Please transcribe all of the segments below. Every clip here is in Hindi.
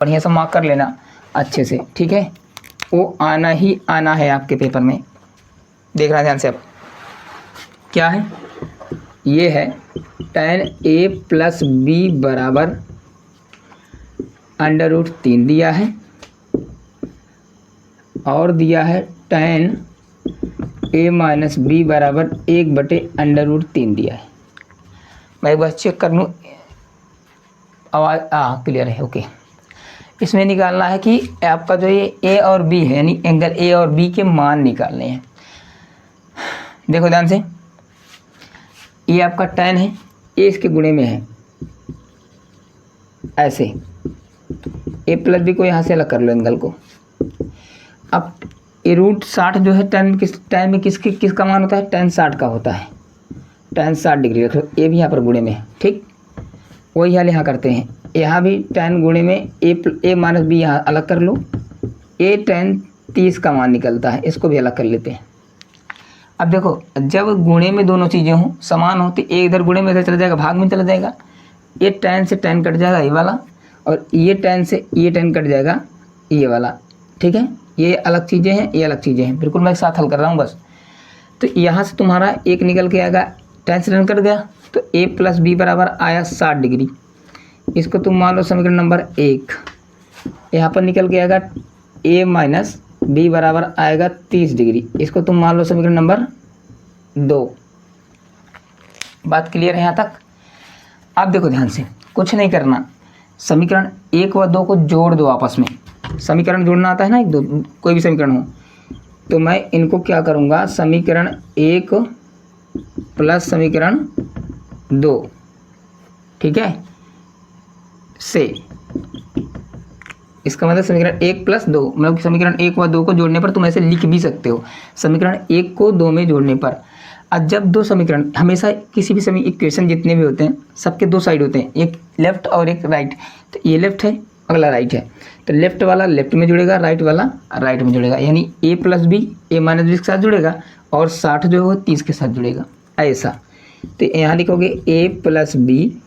बढ़िया से मार्क कर लेना अच्छे से, ठीक है। वो आना ही आना है आपके पेपर में, देखना ध्यान से। अब क्या है, ये है tan a प्लस बी बराबर √3 दिया है, और दिया है tan a माइनस बी बराबर 1/√3 दिया है। मैं एक बार चेक कर लूँ, आवाज़ क्लियर है, ओके। इसमें निकालना है कि आपका जो ये ए और बी है, यानी एंगल ए और बी के मान निकालने हैं। देखो ध्यान से, ये आपका tan है, ए इसके गुणे में है, ऐसे ए प्लस बी को यहाँ से अलग कर लो एंगल को। अब ये √60 जो है tan में किसका मान होता है, tan 60 का होता है, tan 60 डिग्री रख लो, ए भी यहाँ पर गुणे में है, ठीक। वही हाल यहाँ करते हैं, यहाँ भी tan गुणे में ए माइनस बी यहाँ अलग कर लो, ए tan 30 का मान निकलता है, इसको भी अलग कर लेते हैं। अब देखो, जब गुणे में दोनों चीज़ें हों, समान हो, तो ए इधर गुणे में इधर चला जाएगा, भाग में चला जाएगा, ये tan से tan कट जाएगा ये वाला, और ये tan से ये tan कट जाएगा ये वाला, ठीक है। ये अलग चीज़ें हैं, ये अलग चीज़ें हैं, बिल्कुल मैं एक साथ हल कर रहा हूँ बस। तो यहाँ से तुम्हारा एक निकल के आएगा, tan से tan कट गया, तो a प्लस बी बराबर आया 60 डिग्री, इसको तुम मान लो समीकरण नंबर 1। यहाँ पर निकल के आएगा a माइनस बी बराबर आएगा 30 डिग्री, इसको तुम मान लो समीकरण नंबर 2। बात क्लियर है यहाँ तक? अब देखो ध्यान से, कुछ नहीं करना, समीकरण 1 व 2 को जोड़ दो आपस में। समीकरण जोड़ना आता है ना, 1 2 कोई भी समीकरण हो, तो मैं इनको क्या करूँगा, समीकरण 1 प्लस समीकरण 2, ठीक है, से इसका मतलब समीकरण 1 प्लस 2, मतलब समीकरण 1 व 2 को जोड़ने पर तुम ऐसे लिख भी सकते हो, समीकरण 1 को 2 में जोड़ने पर। अब जब दो समीकरण, हमेशा किसी भी इक्वेशन जितने भी होते हैं सबके दो साइड होते हैं, एक लेफ्ट और एक राइट। तो ये लेफ्ट है, अगला राइट है, तो लेफ्ट वाला लेफ्ट में जुड़ेगा, राइट वाला राइट में जुड़ेगा, यानी a plus B A minus B के साथ जुड़ेगा, और 60 जो है वो 30 के साथ जुड़ेगा, ऐसा। तो यहाँ लिखोगे a प्लस बी,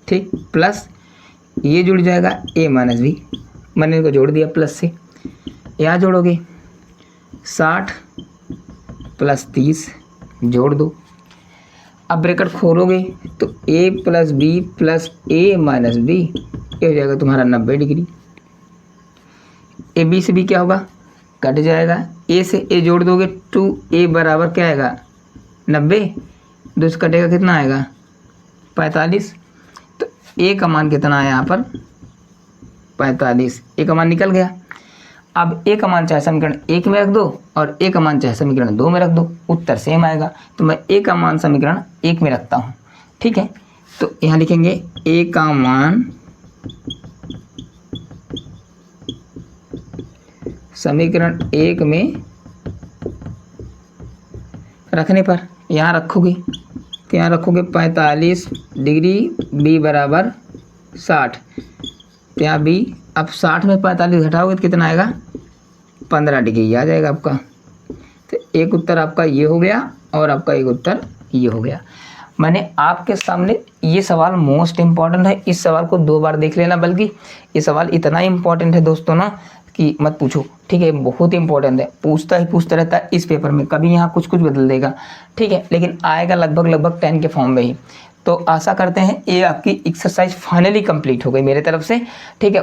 ठीक, प्लस ये जुड़ जाएगा a माइनस बी, मैंने इनको जोड़ दिया प्लस से। यहाँ जोड़ोगे 60 प्लस 30 जोड़ दो, अब ब्रैकेट खोलोगे तो a plus B plus a minus B, ये हो जाएगा तुम्हारा 90 डिग्री। ए बी से बी क्या होगा, कट जाएगा, a से a जोड़ दोगे 2a बराबर क्या आएगा 90, 2 से कटेगा कितना आएगा 45। तो a का मान कितना है यहाँ पर 45, a का मान निकल गया। अब a का मान चाहे समीकरण 1 में रख दो और a का मान चाहे समीकरण 2 में रख दो, उत्तर सेम आएगा। तो मैं a का मान समीकरण 1 में रखता हूँ, ठीक है। तो यहाँ लिखेंगे a का मान समीकरण 1 में रखने पर यहाँ रखोगे, तो यहाँ रखोगे 45 डिग्री b बराबर 60, तो यहाँ b, अब 60 में 45 घटाओगे तो कितना आएगा 15 डिग्री आ जाएगा आपका। तो एक उत्तर आपका ये हो गया और आपका एक उत्तर ये हो गया। मैंने आपके सामने ये सवाल मोस्ट इम्पॉर्टेंट है, इस सवाल को 2 बार देख लेना, बल्कि ये सवाल इतना इम्पॉर्टेंट है दोस्तों ना कि मत पूछो, ठीक है, बहुत इंपॉर्टेंट है, पूछता ही पूछता रहता है इस पेपर में, कभी यहाँ कुछ बदल देगा, ठीक है, लेकिन आएगा लगभग 10 के फॉर्म में ही। तो आशा करते हैं ये आपकी एक्सरसाइज फाइनली कंप्लीट हो गई मेरे तरफ से, ठीक है।